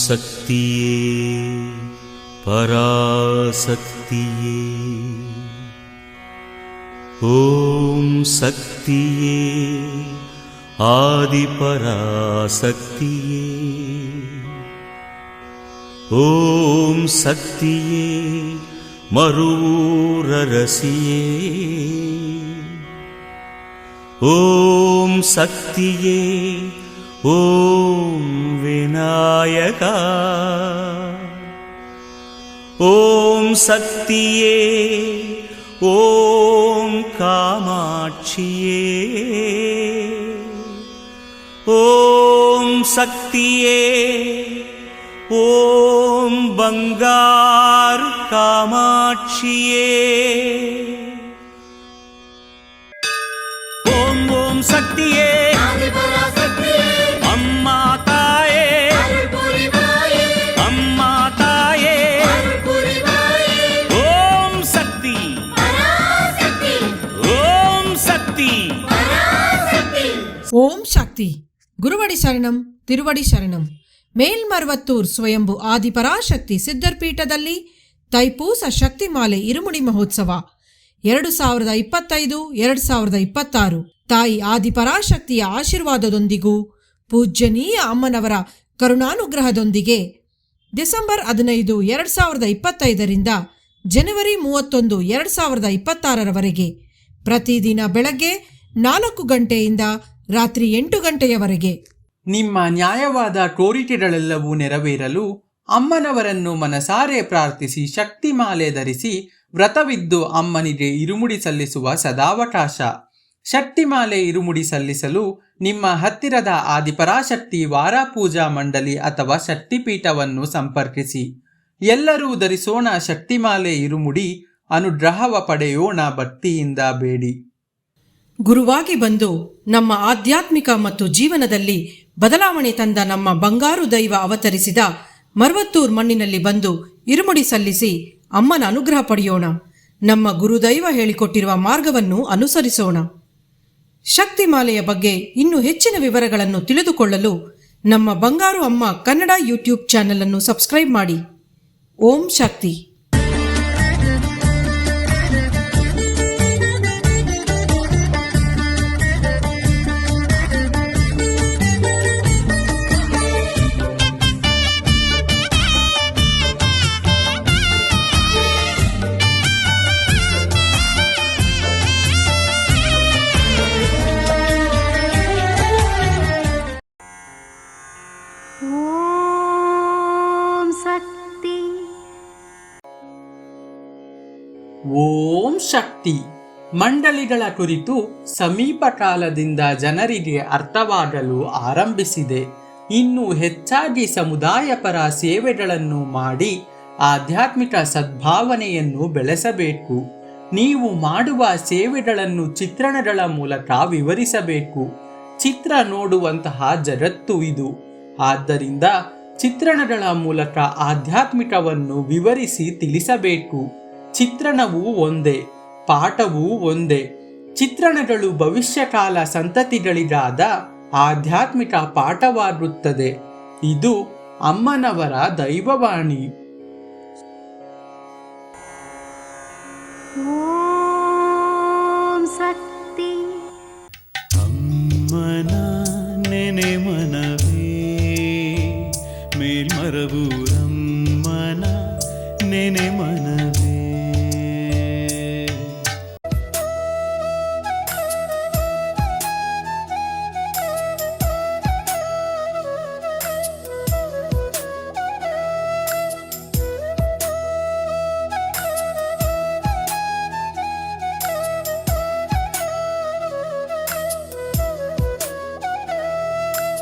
शक्तिये पराशक्तिये। ॐ शक्तिये आदिपराशक्तिये। ॐ शक्तिये मरूररसिये। ॐ शक्तिये ॐ विनायका। ॐ शक्तिये ॐ कामाक्षिये। ॐ शक्तिये ॐ बंगारु कामाक्षिये। ॐ ॐ शक्तिये अम्मा ताये। अम्मा ताये ॐ शक्ति। ॐ शक्ति। ಓಂ ಶಕ್ತಿ. ಗುರುವಡಿ ಶರಣಂ, ತಿರುವಡಿ ಶರಣಂ. ಮೇಲ್ಮರ್ವತ್ತೂರ್ ಸ್ವಯಂಭು ಆದಿಪರಾಶಕ್ತಿ ಸಿದ್ಧರ್ಪೀಠದಲ್ಲಿ ತೈಪೂಸ ಶಕ್ತಿಮಾಲೆ ಇರುಮುಡಿ ಮಹೋತ್ಸವ 2025-2026 ತಾಯಿ ಆದಿಪರಾಶಕ್ತಿಯ ಆಶೀರ್ವಾದದೊಂದಿಗೂ ಪೂಜ್ಯನೀಯ ಅಮ್ಮನವರ ಕರುಣಾನುಗ್ರಹದೊಂದಿಗೆ ಡಿಸೆಂಬರ್ 15, 2025ರಿಂದ ಜನವರಿ 31, 2026ರವರೆಗೆ ಪ್ರತಿದಿನ ಬೆಳಗ್ಗೆ 4 ಗಂಟೆಯಿಂದ ರಾತ್ರಿ 8 ಗಂಟೆಯವರೆಗೆ ನಿಮ್ಮ ನ್ಯಾಯವಾದ ಕೋರಿಕೆಗಳೆಲ್ಲವೂ ನೆರವೇರಲು ಅಮ್ಮನವರನ್ನು ಮನಸಾರೆ ಪ್ರಾರ್ಥಿಸಿ ಶಕ್ತಿಮಾಲೆ ಧರಿಸಿ ವ್ರತವಿದ್ದು ಅಮ್ಮನಿಗೆ ಇರುಮುಡಿ ಸಲ್ಲಿಸುವ ಸದಾವಕಾಶ. ಶಕ್ತಿಮಾಲೆ ಇರುಮುಡಿ ಸಲ್ಲಿಸಲು ನಿಮ್ಮ ಹತ್ತಿರದ ಆದಿಪರಾಶಕ್ತಿ ವಾರಪೂಜಾ ಮಂಡಳಿ ಅಥವಾ ಶಕ್ತಿಪೀಠವನ್ನು ಸಂಪರ್ಕಿಸಿ. ಎಲ್ಲರೂ ಧರಿಸೋಣ ಶಕ್ತಿಮಾಲೆ ಇರುಮುಡಿ, ಅನುಗ್ರಹವ ಪಡೆಯೋಣ ಭಕ್ತಿಯಿಂದ ಬೇಡಿ. ಗುರುವಾಗಿ ಬಂದು ನಮ್ಮ ಆಧ್ಯಾತ್ಮಿಕ ಮತ್ತು ಜೀವನದಲ್ಲಿ ಬದಲಾವಣೆ ತಂದ ನಮ್ಮ ಬಂಗಾರು ದೈವ ಅವತರಿಸಿದ ಮರ್ವತ್ತೂರ್ ಮಣ್ಣಿನಲ್ಲಿ ಬಂದು ಇರುಮುಡಿ ಸಲ್ಲಿಸಿ ಅಮ್ಮನ ಅನುಗ್ರಹ ಪಡೆಯೋಣ. ನಮ್ಮ ಗುರುದೈವ ಹೇಳಿಕೊಟ್ಟಿರುವ ಮಾರ್ಗವನ್ನು ಅನುಸರಿಸೋಣ. ಶಕ್ತಿಮಾಲೆಯ ಬಗ್ಗೆ ಇನ್ನೂ ಹೆಚ್ಚಿನ ವಿವರಗಳನ್ನು ತಿಳಿದುಕೊಳ್ಳಲು ನಮ್ಮ ಬಂಗಾರು ಅಮ್ಮ ಕನ್ನಡ ಯೂಟ್ಯೂಬ್ ಚಾನೆಲ್ ಅನ್ನು ಸಬ್ಸ್ಕ್ರೈಬ್ ಮಾಡಿ. ಓಂ ಶಕ್ತಿ. ಓಂ ಶಕ್ತಿ ಮಂಡಳಿಗಳ ಕುರಿತು ಸಮೀಪ ಕಾಲದಿಂದ ಜನರಿಗೆ ಅರ್ಥವಾಗಲು ಆರಂಭಿಸಿದೆ. ಇನ್ನು ಹೆಚ್ಚಾಗಿ ಸಮುದಾಯ ಪರ ಸೇವೆಗಳನ್ನು ಮಾಡಿ ಆಧ್ಯಾತ್ಮಿಕ ಸದ್ಭಾವನೆಯನ್ನು ಬೆಳೆಸಬೇಕು. ನೀವು ಮಾಡುವ ಸೇವೆಗಳನ್ನು ಚಿತ್ರಣಗಳ ಮೂಲಕ ವಿವರಿಸಬೇಕು. ಚಿತ್ರ ನೋಡುವಂತಹ ಜಗತ್ತು ಇದು. ಆದ್ದರಿಂದ ಚಿತ್ರಣಗಳ ಮೂಲಕ ಆಧ್ಯಾತ್ಮಿಕವನ್ನು ವಿವರಿಸಿ ತಿಳಿಸಬೇಕು. ಚಿತ್ರಣವೂ ಒಂದೇ, ಪಾಠವೂ ಒಂದೇ. ಚಿತ್ರಣಗಳು ಭವಿಷ್ಯಕಾಲ ಸಂತತಿಗಳಿಗಾದ ಆಧ್ಯಾತ್ಮಿಕ ಪಾಠವಾಗುತ್ತದೆ. ಇದು ಅಮ್ಮನವರ ದೈವವಾಣಿ. ಓಂ ಶಕ್ತಿ. ಅಮ್ಮನ ನೆನೆ ಮನವೇ ಮೇಲ್ಮರವು